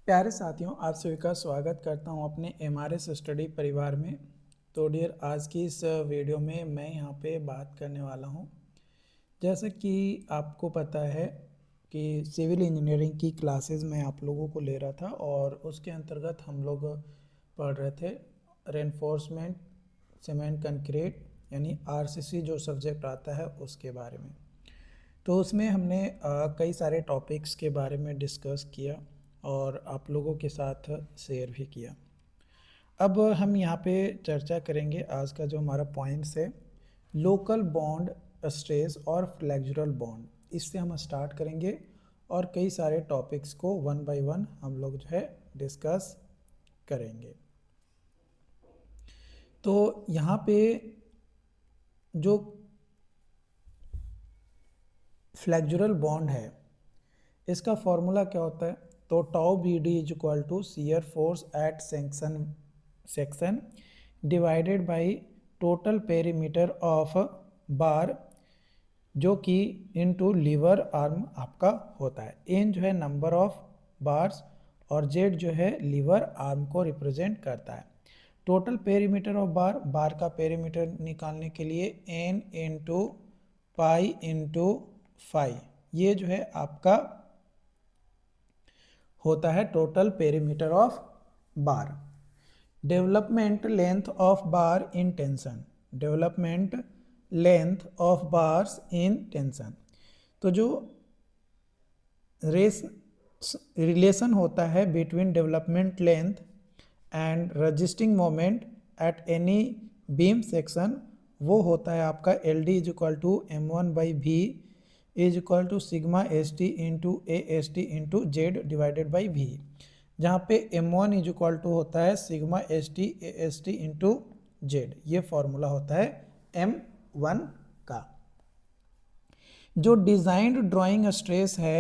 प्यारे साथियों, आप सभी का स्वागत करता हूं अपने एमआरएस स्टडी परिवार में। तो डियर, आज की इस वीडियो में मैं यहां पे बात करने वाला हूं। जैसा कि आपको पता है कि सिविल इंजीनियरिंग की क्लासेस मैं आप लोगों को ले रहा था और उसके अंतर्गत हम लोग पढ़ रहे थे रेनफोर्समेंट सीमेंट कंक्रीट यानी आरसीसी जो सब्जेक्ट आता है उसके बारे में। तो उसमें हमने कई सारे टॉपिक्स के बारे में डिस्कस किया और आप लोगों के साथ शेयर भी किया। अब हम यहाँ पे चर्चा करेंगे आज का जो हमारा पॉइंट्स है, लोकल बॉन्ड स्ट्रेस और फ्लेक्सुरल बॉन्ड। इससे हम स्टार्ट करेंगे और कई सारे टॉपिक्स को वन बाय वन हम लोग जो है डिस्कस करेंगे। तो यहाँ पे जो फ्लेक्सुरल बॉन्ड है इसका फॉर्मूला क्या होता है? तो tau b d is equal to shear force at section divided by total perimeter of bar, जो कि इनटू लीवर आर्म आपका होता है। एन जो है नंबर ऑफ बार्स और जेड जो है लीवर आर्म को रिप्रेजेंट करता है। टोटल पेरीमीटर ऑफ बार, बार का पेरीमीटर निकालने के लिए N into pi into phi, ये जो है आपका होता है total perimeter of bar. Development length of bar in tension, development length of bars in tension. तो जो रिलेशन होता है between development length and resisting moment at any beam section, वो होता है आपका l d is equal to m one by v is equal to sigma s t into a s t into z divided by v, जहाँ पे m one is equal to होता है sigma s t a s t into z. ये formula होता है m one का। जो designed drawing stress है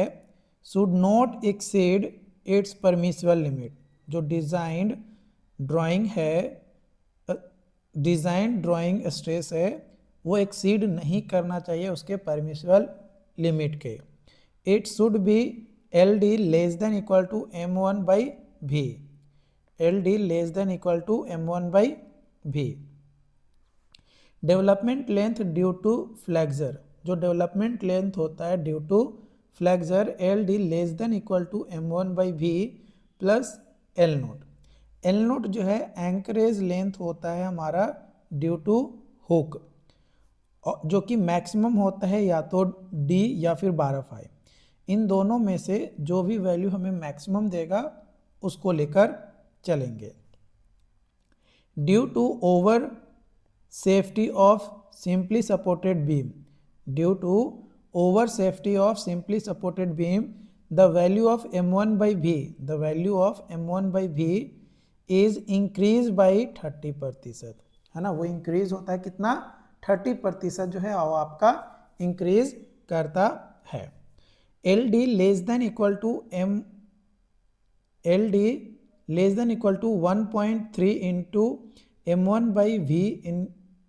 should not exceed its permissible limit. जो डिजाइंड ड्राइंग है, डिजाइंड ड्राइंग स्ट्रेस है, वो एक्सीड नहीं करना चाहिए उसके परमिसिबल लिमिट के। It should be l d less than equal to m one by v, l d less than equal to m one by v. Development length due to flexure, जो development length होता है due to flexure, l d less than equal to m one by v plus l naught. L naught जो है encourage length होता है हमारा due to hook, जो कि मैक्सिमम होता है या तो डी या फिर 12 फाई। इन दोनों में से जो भी वैल्यू हमें मैक्सिमम देगा उसको लेकर चलेंगे। Due to over safety of simply supported beam, due to over safety of simply supported beam, the value of m1 by v, the value of m1 by v is increase by 30%, है ना। वो increase होता है कितना? 30% जो है वो आपका इंक्रीज करता है। L d less than equal to m, l d less than equal to 1.3 into m one by v in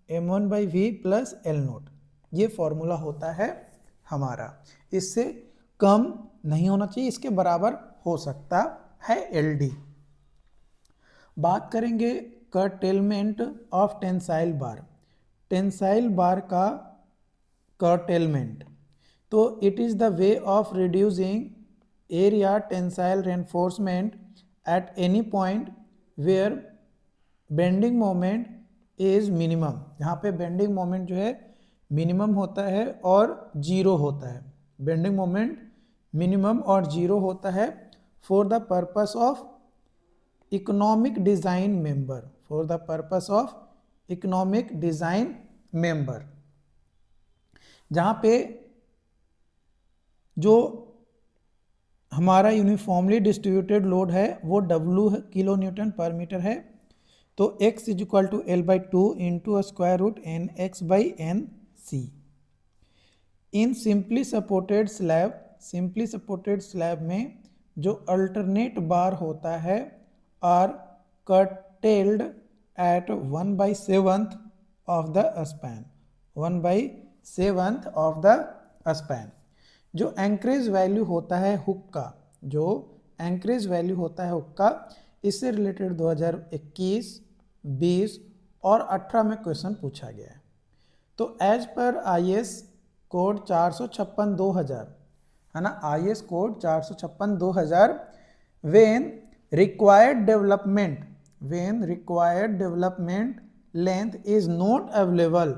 m one by v plus l naught, ये फॉर्मूला होता है हमारा। इससे कम नहीं होना चाहिए, इसके बराबर हो सकता है एल डी। बात करेंगे curtailment of tensile bar, tensile bar का कर्टेलमेंट। तो it is the way of reducing area tensile reinforcement at any point where bending moment is minimum, यहाँ पे बेंडिंग मोमेंट जो है मिनिमम होता है और जीरो होता है। बेंडिंग मोमेंट मिनिमम और जीरो होता है for the purpose of economic design member, for the purpose of economic design member, जहाँ पे जो हमारा यूनिफॉर्मली डिस्ट्रीब्यूटेड लोड है वो W kilo newton per metre है। तो x is equal to l by two into square root n x by n c. In simply supported slab, simply supported slab में जो अल्टरनेट बार होता है are curtailed at 1/7 of the span, 1/7 of the span. जो anchorage value होता है hook का, जो anchorage value होता है हुक का। इससे रिलेटेड 2021, 20 और 18 में क्वेश्चन पूछा गया है। तो एज पर IS कोड 456/2000 है ना, IS code 456/2000 when required development length is not available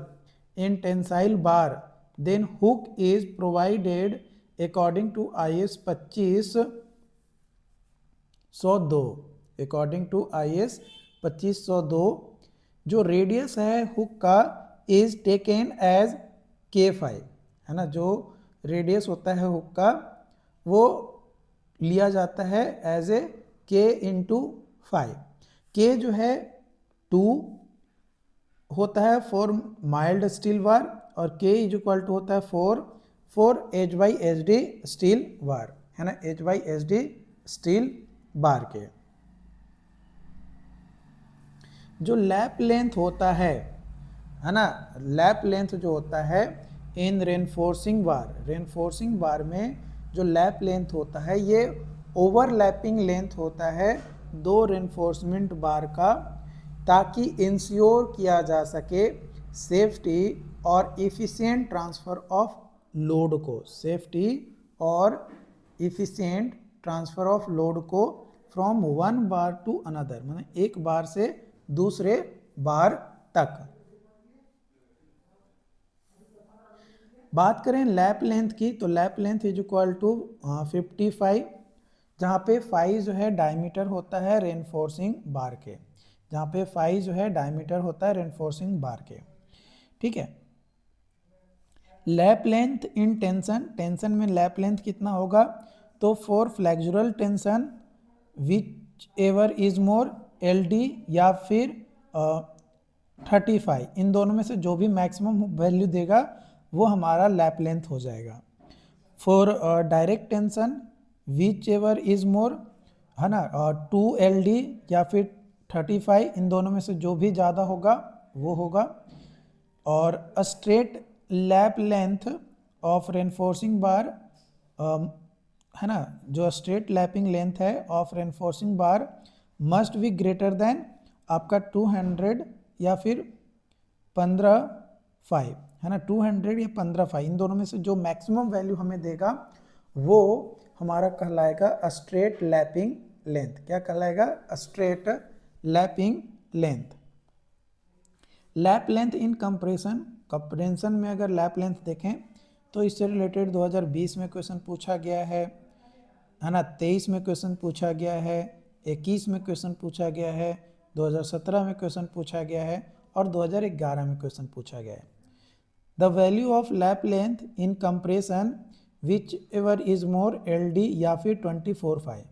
in tensile bar, then hook is provided according to IS 2502। According to IS 2502 जो रेडियस है हुक का इज टेकन एज K5 है ना, जो radius होता है हुक का वो लिया जाता है एज ए K × 5। K जो है 2 होता है फॉर माइल्ड स्टील बार और K इज इक्वल टू होता है फॉर HYSD स्टील बार है ना, HYSD स्टील बार के। जो लैप लेंथ होता है ना, लैप लेंथ जो होता है इन रेनफोर्सिंग बार में जो लैप लेंथ होता है ये ओवरलैपिंग लेंथ होता है दो रेनफोर्समेंट बार का, ताकि इंश्योर किया जा सके सेफ्टी और इफ़िशिएंट ट्रांसफ़र ऑफ लोड को, सेफ्टी और इफ़िशिएंट ट्रांसफ़र ऑफ लोड को from one bar to another, मतलब एक बार से दूसरे बार तक। बात करें लैप लेंथ की तो lap length is equal to 55, जहाँ पे 5 जो है डायमीटर होता है रेनफोर्सिंग बार के, जहाँ पे 5 जो है डायमीटर होता है रेनफोर्सिंग बार के, ठीक है। लैप लेंथ इन टेंशन में लैप लेंथ कितना होगा, तो for flexural tension which ever is more LD या फिर 35, इन दोनों में से जो भी मैक्सिमम वैल्यू देगा वो हमारा लैप लेंथ हो जाएगा। For direct tension which ever is more है ना, 2LD या फिर 35, इन दोनों में से जो भी ज़्यादा होगा वो होगा। और straight lap length of reinforcing bar है ना, जो स्ट्रेट लैपिंग लेंथ है of reinforcing bar must be greater than आपका 200 या फिर 15/5 है ना, 200 या 15/5, इन दोनों में से जो मैक्सिमम वैल्यू हमें देगा वो हमारा कहलाएगा स्ट्रेट लैपिंग लेंथ। क्या कहलाएगा, straight lapping length. Lap length in compression में अगर लैप लेंथ देखें तो इससे रिलेटेड 2020 में क्वेश्चन पूछा गया है ना, 23 में क्वेश्चन पूछा गया है, 21 में क्वेश्चन पूछा गया है, 2017 में क्वेश्चन पूछा गया है और 2011 में क्वेश्चन पूछा गया है। The value of lap length in compression which ever is more LD या फिर 24/5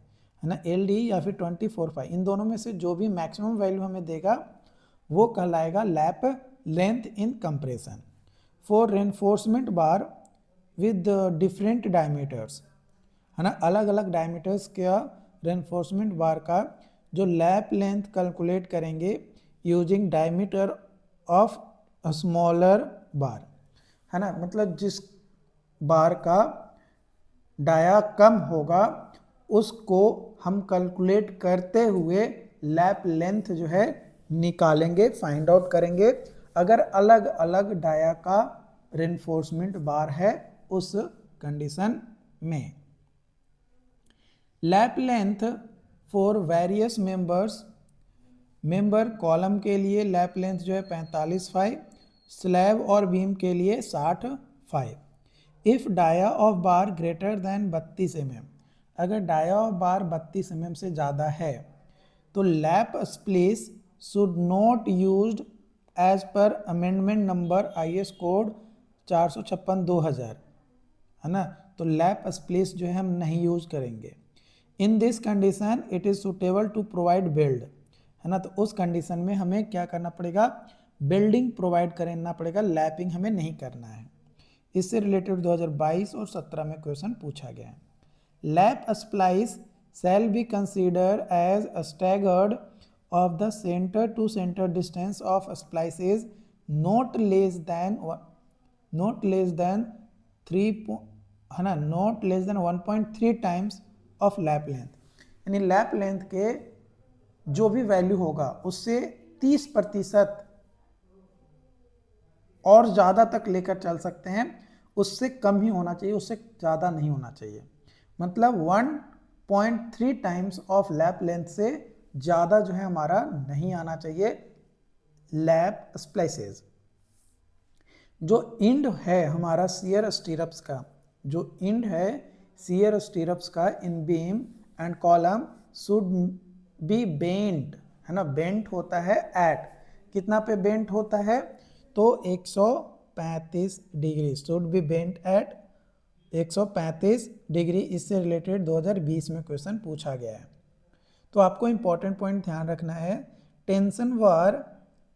है ना, LD या फिर 24/5, इन दोनों में से जो भी मैक्सिमम वैल्यू हमें देगा वो कहलाएगा lap length in compression. For reinforcement bar with different diameters है ना, अलग अलग डायमीटर्स का रेनफोर्समेंट बार का जो लैप लेंथ कैलकुलेट करेंगे यूजिंग डायमीटर ऑफ स्मॉलर बार है ना, मतलब जिस बार का डाया कम होगा उसको हम कैलकुलेट करते हुए लैप लेंथ जो है निकालेंगे, फाइंड आउट करेंगे अगर अलग अलग डाया का रेनफोर्समेंट बार है उस कंडीशन में। Lap length for various member column के लिए लैप लेंथ जो है 45/5, स्लैब और बीम के लिए 60/5। If dia of bar greater than 32 mm, अगर डाया ऑफ बार 32 mm से ज़्यादा है तो lap splice should not used as per amendment number IS code 456/2000 है ना, तो लैप स्प्लेस जो है हम नहीं यूज़ करेंगे। In this condition it is suitable to provide build है ना, तो उस कंडीशन में हमें क्या करना पड़ेगा, बिल्डिंग प्रोवाइड करना पड़ेगा, लैपिंग हमें नहीं करना है। इससे रिलेटेड 2022 और 17 में क्वेश्चन पूछा गया है। Lap splice shall be consider as staggered of the centre to centre distance of splices not less than 3 है ना, not less than 1.3 times of lap length. यानी लैप लेंथ के जो भी वैल्यू होगा उससे 30% और ज़्यादा तक लेकर चल सकते हैं, उससे कम ही होना चाहिए, उससे ज़्यादा नहीं होना चाहिए। मतलब 1.3 टाइम्स ऑफ लैप लेंथ से ज़्यादा जो है हमारा नहीं आना चाहिए लैप स्प्लाइसेस। जो इंड है हमारा शियर स्टीरप्स का, जो इंड है शियर स्टीरप्स का इन beam and column should be bent, है ना, बेंट होता है एट, कितना पे बेंट होता है, तो 135 degree, should be bent at 135 degree. इससे रिलेटेड 2020 में क्वेश्चन पूछा गया है। तो आपको इंपॉर्टेंट पॉइंट ध्यान रखना है, tension bar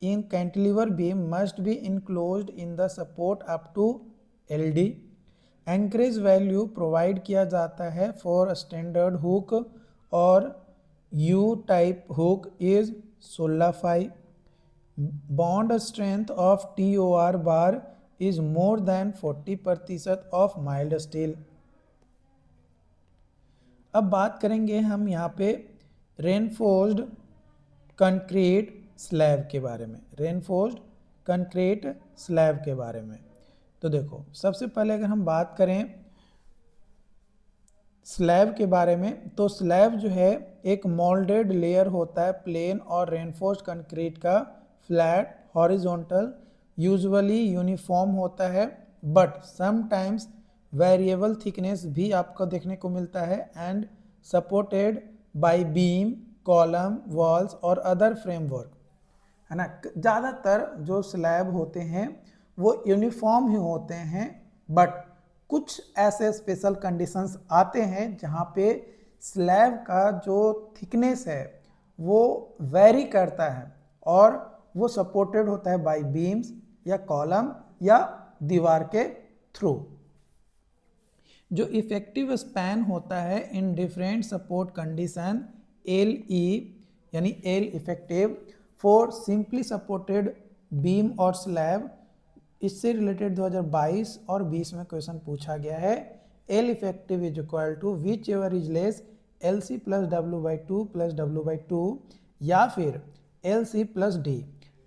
in cantilever beam must be enclosed in the support up to LD। Anchorage value provide किया जाता है फॉर स्टैंडर्ड हुक और U type hook is 16.5। Bond strength of TOR bar is more than 40% of mild steel. अब बात करेंगे हम यहाँ पे रेनफोर्स्ड कंक्रीट स्लैब के बारे में, रेनफोर्स्ड कंक्रीट स्लैब के बारे में। तो देखो, सबसे पहले अगर हम बात करें स्लैब के बारे में, तो स्लैब जो है एक मोल्डेड लेयर होता है प्लेन और रेनफोर्स्ड कंक्रीट का, फ्लैट हॉरिजॉन्टल यूजुअली यूनिफॉर्म होता है, बट समटाइम्स वेरिएबल थिकनेस भी आपको देखने को मिलता है and supported by beam column walls और अदर फ्रेमवर्क, है ना। ज़्यादातर जो स्लैब होते हैं वो यूनिफॉर्म ही होते हैं, बट कुछ ऐसे स्पेशल कंडीशंस आते हैं जहाँ पे स्लैब का जो थिकनेस है वो वेरी करता है और वो सपोर्टेड होता है बाय बीम्स या कॉलम या दीवार के थ्रू। जो इफेक्टिव स्पैन होता है in different support condition LE यानी L effective for simply supported beam और स्लैब, इससे रिलेटेड 2022 और 20 में क्वेश्चन पूछा गया है। L effective is equal to whichever is less LC plus W/2 plus W/2 या फिर LC प्लस D।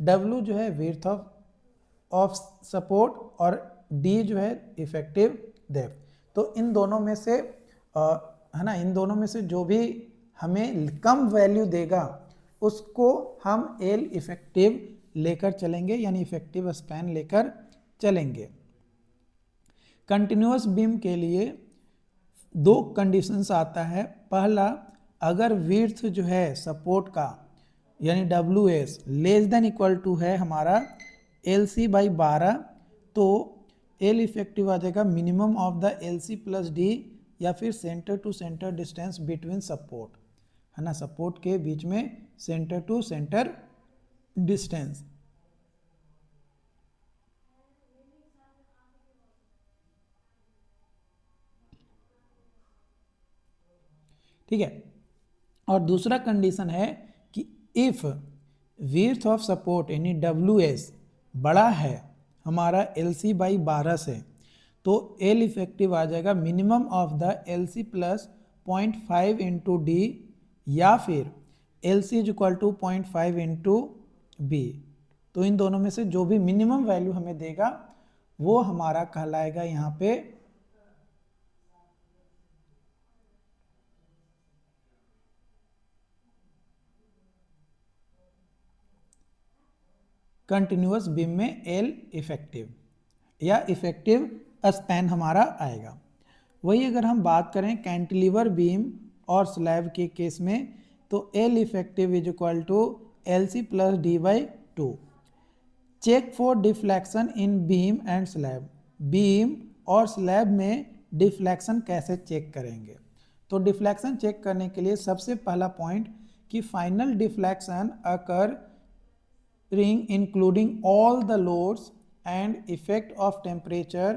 W जो है विड्थ ऑफ सपोर्ट और D जो है इफेक्टिव डेप्थ। तो इन दोनों में से है ना, इन दोनों में से जो भी हमें कम वैल्यू देगा उसको हम L इफेक्टिव लेकर चलेंगे, यानी इफेक्टिव स्पैन लेकर चलेंगे। कंटिन्यूअस बीम के लिए दो कंडीशंस आता है। पहला, अगर विड्थ जो है सपोर्ट का यानी WS less than equal to है हमारा LC/12, तो L इफेक्टिव आ जाएगा minimum of the LC plus D या फिर centre to centre distance between support, है ना, सपोर्ट के बीच में सेंटर टू सेंटर डिस्टेंस। ठीक है। और दूसरा कंडीशन है कि इफ विड्थ ऑफ सपोर्ट यानी WS बड़ा है हमारा LC/12 से, तो L इफेक्टिव आ जाएगा minimum of the LC plus 0.5 into D या फिर LC is equal to 0.5 into B। तो इन दोनों में से जो भी मिनिमम वैल्यू हमें देगा वो हमारा कहलाएगा यहाँ पे कंटिन्यूअस बीम में L इफेक्टिव या इफेक्टिव स्पैन हमारा आएगा। वही अगर हम बात करें कैंटिलीवर बीम और स्लैब के केस में, तो L effective is equal to LC plus D/2। Check for deflection in beam and slab. Beam और स्लैब में डिफ्लेक्शन कैसे चेक करेंगे? तो डिफ्लेक्शन चेक करने के लिए सबसे पहला पॉइंट कि final deflection occur including all the loads and effect of temperature,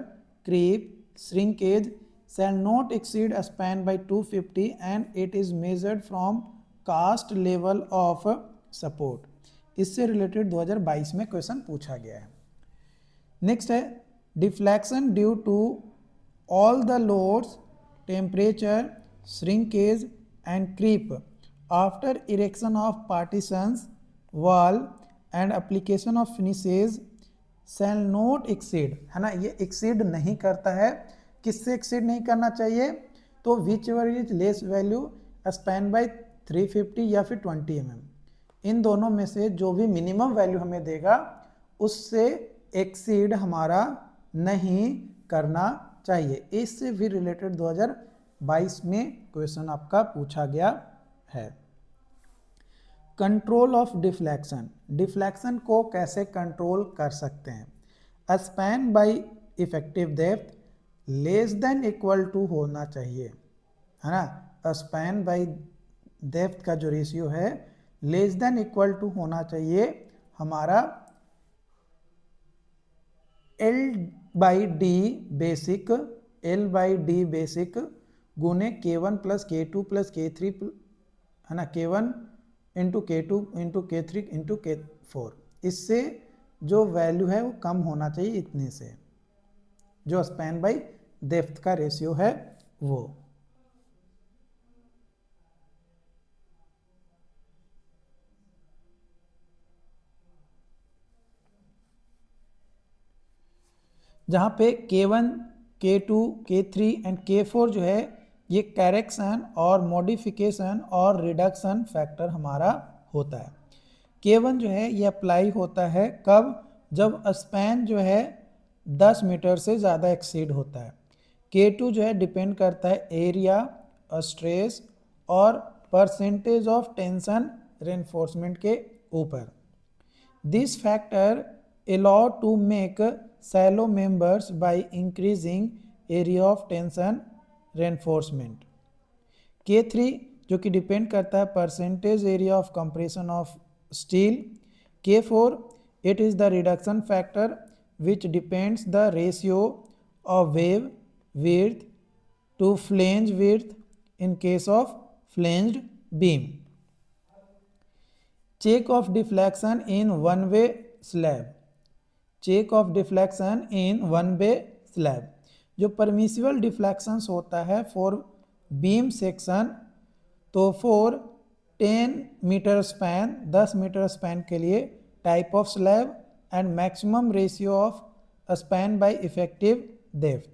creep, shrinkage shall not exceed a span by 250 and it is measured from cast level of support। इससे related 2022 में question पूछा गया है। Next है deflection due to all the loads, temperature, shrinkage and creep after erection of partitions, wall and application of finishes shall not exceed, है ना, ये exceed नहीं करता है। किससे exceed नहीं करना चाहिए? तो whichever is less value span by 350 या फिर 20 mm, इन दोनों में से जो भी मिनिमम वैल्यू हमें देगा उससे एक्सीड हमारा नहीं करना चाहिए। इससे भी रिलेटेड 2022 में क्वेश्चन आपका पूछा गया है। कंट्रोल ऑफ डिफ्लेक्शन, डिफ्लेक्शन को कैसे कंट्रोल कर सकते हैं? Span by effective depth less than equal to होना चाहिए, है ना। स्पैन बाय डेप्थ का जो रेशियो है लेस देन इक्वल टू होना चाहिए हमारा L by D basic, L by D basic गुने K1 plus K2 plus K3, है ना, K1 into K2 into K3 into K4। इससे जो वैल्यू है वो कम होना चाहिए इतने से, जो स्पैन बाई डेप्थ का रेशियो है वो। जहाँ पे K1, K2, K3 and K4 जो है ये करेक्शन और मॉडिफिकेशन और रिडक्शन फैक्टर हमारा होता है। K1 जो है ये अप्लाई होता है कब? जब स्पैन जो है 10 मीटर से ज़्यादा एक्सीड होता है। K2 जो है डिपेंड करता है एरिया, स्ट्रेस और परसेंटेज ऑफ टेंशन रेनफोर्समेंट के ऊपर। This factor allow to make shallow members by increasing area of tension reinforcement। K3 जो कि डिपेंड करता है percentage area of compression of steel. K4 it is the reduction factor which depends the ratio of wave width to flange width in case of flanged beam। check of deflection in one way slab, check of deflection in one way slab, जो permissible deflections होता है for beam section, तो for 10 metre span, 10 metre span के लिए type of slab and maximum ratio of span by effective depth.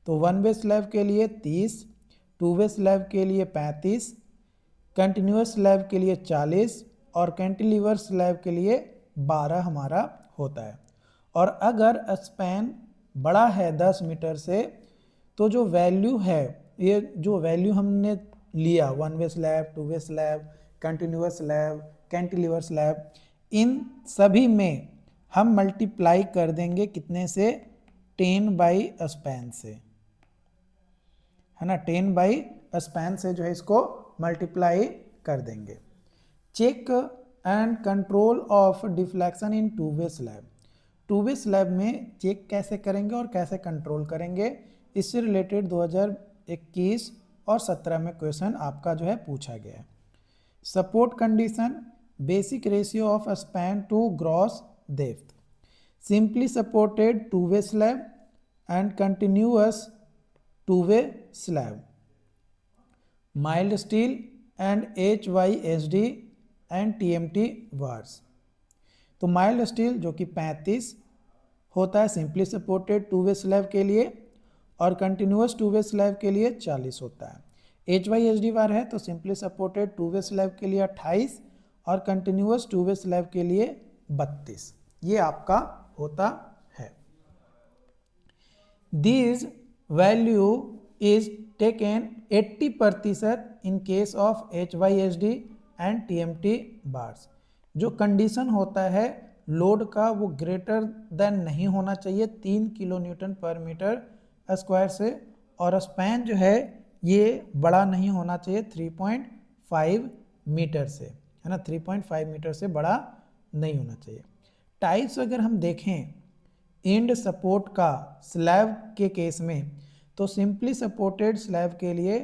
तो one way slab के लिए 30, to way slab के लिए 35, कंटिन्यूस स्लैब के लिए 40 और कैंटिलीवर स्लैब के लिए 12 हमारा होता है। और अगर स्पैन बड़ा है 10 मीटर से, तो जो वैल्यू है, ये जो वैल्यू हमने लिया one way slab, two way slab, continuous slab, cantilever slab, इन सभी में हम मल्टीप्लाई कर देंगे कितने से? 10 बाई स्पैन से, है ना, 10 बाई स्पैन से जो है इसको मल्टीप्लाई कर देंगे। Check and control of deflection in two way slab, two way slab में चेक कैसे करेंगे और कैसे कंट्रोल करेंगे, इससे रिलेटेड 2021 और 17 में क्वेश्चन आपका जो है पूछा गया है। Support condition, basic ratio of span to gross depth, simply supported two way slab and continuous two way slab, mild steel and HYSD and TMT bars. तो माइल्ड स्टील जो कि 35 होता है simply supported two way slab के लिए, और continuous two way slab के लिए 40 होता है। HYSD बार है तो simply supported two way slab के लिए 28 और कंटिन्यूअस टू वे स्लैब के लिए 32, ये आपका होता है। This value is taken 80% in case of HYSD and TMT bars. जो कंडीशन होता है लोड का वो ग्रेटर देन नहीं होना चाहिए 3 kilo newton per metre square से, और स्पैन जो है ये बड़ा नहीं होना चाहिए 3.5 मीटर से, है ना, 3.5 मीटर से बड़ा नहीं होना चाहिए। टाइप्स अगर हम देखें एंड सपोर्ट का स्लैब के केस में, तो सिंपली सपोर्टेड स्लैब के लिए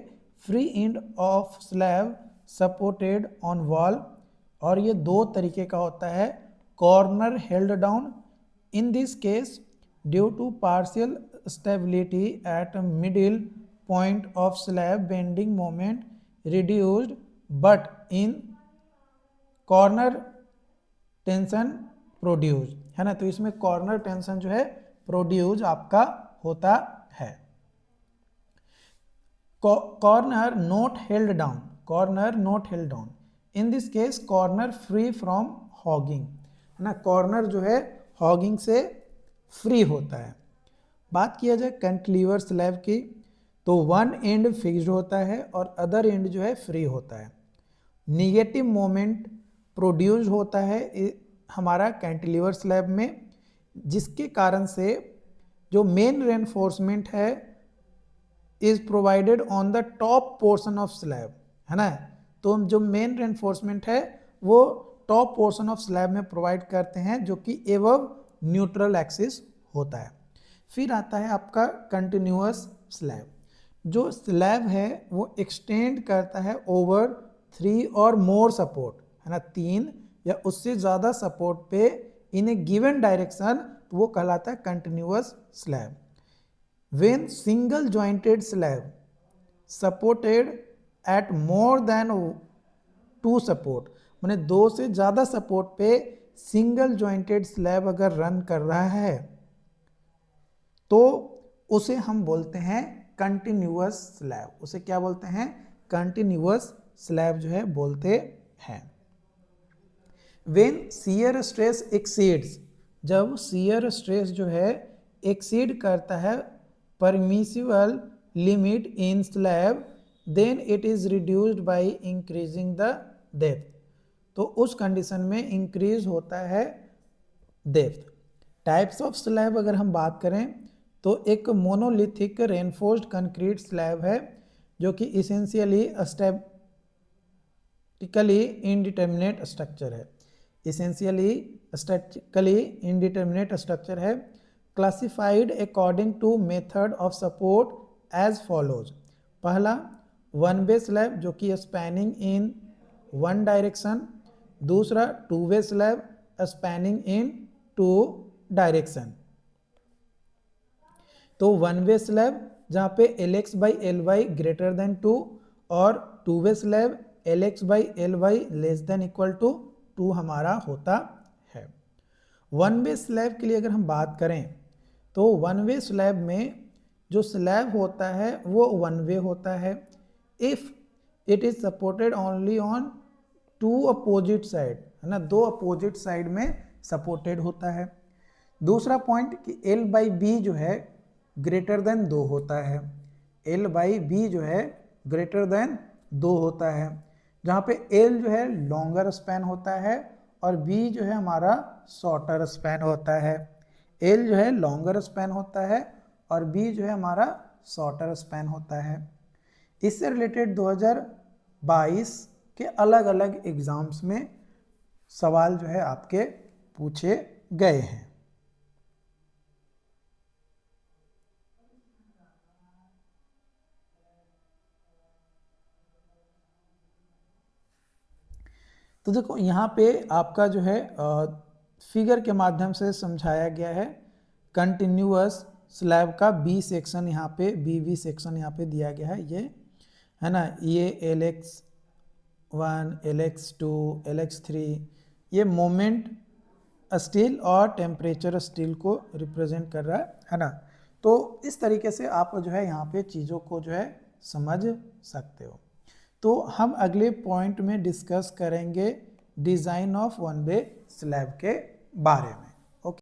free end of slab supported on wall, और ये दो तरीके का होता है। Corner held down, in this case due to partial stability at middle point of slab bending moment reduced but in corner tension produce, है ना। तो इसमें कॉर्नर टेंशन जो है प्रोड्यूस आपका होता है। Corner not held down, corner not held down, in this case corner free from hugging, है ना। कॉर्नर जो है हॉगिंग से फ्री होता है। बात किया जाए कैंटिलीवर स्लैब की, तो वन एंड फिक्स्ड होता है और अदर एंड जो है फ्री होता है। निगेटिव मोमेंट प्रोड्यूस होता है हमारा कैंटिलीवर स्लैब में, जिसके कारण से जो मेन रेनफोर्समेंट है is provided on the top portion of slab, है ना। तो जो मेन रेनफोर्समेंट है वो टॉप पोर्शन ऑफ स्लैब में प्रोवाइड करते हैं, जो कि एबव न्यूट्रल एक्सिस होता है। फिर आता है आपका कंटिन्यूअस स्लैब। जो स्लैब है वो एक्सटेंड करता है ओवर 3 और मोर सपोर्ट, है ना, 3 या उससे ज़्यादा सपोर्ट पे इन ए गिवन डायरेक्शन, तो वो कहलाता है continuous slab. When single jointed slab supported eight more than 2 support, माने 2 से ज़्यादा सपोर्ट पे सिंगल जॉइंटेड स्लैब अगर रन कर रहा है तो उसे हम बोलते हैं कंटिन्यूअस स्लैब। उसे क्या बोलते हैं? कंटिन्यूअस स्लैब जो है बोलते हैं। व्हेन शियर स्ट्रेस एक्सीड्स, जब शियर स्ट्रेस जो है एक्सीड करता है permissible limit in slab, then it is reduced by increasing the depth, तो उस कंडीशन में इंक्रीज होता है डेप्थ। टाइप्स ऑफ स्लैब अगर हम बात करें तो एक मोनोलिथिक रेनफोर्स्ड कंक्रीट स्लैब है, जो कि इसेंशियली स्टैटिकली इनडिटर्मिनेट स्ट्रक्चर है। इसेंशियली स्टैटिकली इनडिटर्मिनेट स्ट्रक्चर है, classified according to method of support as follows. पहला वन वे स्लैब, जो कि स्पैनिंग इन वन डायरेक्शन। दूसरा two way slab, spanning in two direction. तो वन वे स्लैब जहाँ पे Lx/Ly greater than 2, और two way slab Lx/Ly less than equal to 2 हमारा होता है। वन वे स्लैब के लिए अगर हम बात करें तो वन वे स्लैब में जो स्लैब होता है वो वन वे होता है if it is supported only on 2 opposite side, है ना, 2 अपोजिट साइड में सपोर्टेड होता है। दूसरा पॉइंट कि L/B जो है ग्रेटर देन 2 होता है। L/B जो है ग्रेटर देन 2 होता है, जहाँ पे L जो है लॉन्गर स्पैन होता है और B जो है हमारा शॉर्टर स्पैन होता है। L जो है लॉन्गर स्पैन होता है और B जो है हमारा शॉर्टर स्पैन होता है। इससे रिलेटेड 2022 के अलग अलग एग्जाम्स में सवाल जो है आपके पूछे गए हैं। तो देखो यहाँ पे आपका जो है फिगर के माध्यम से समझाया गया है कंटिन्यूअस स्लैब का बी सेक्शन, यहाँ पे बी सेक्शन यहाँ पे दिया गया है, ये है ना। ये Lx1, Lx2, Lx3 ये मोमेंट स्टील और टेम्परेचर स्टील को रिप्रेजेंट कर रहा है ना। तो इस तरीके से आप जो है यहाँ पे चीज़ों को जो है समझ सकते हो। तो हम अगले पॉइंट में डिस्कस करेंगे design of one way slab के बारे में।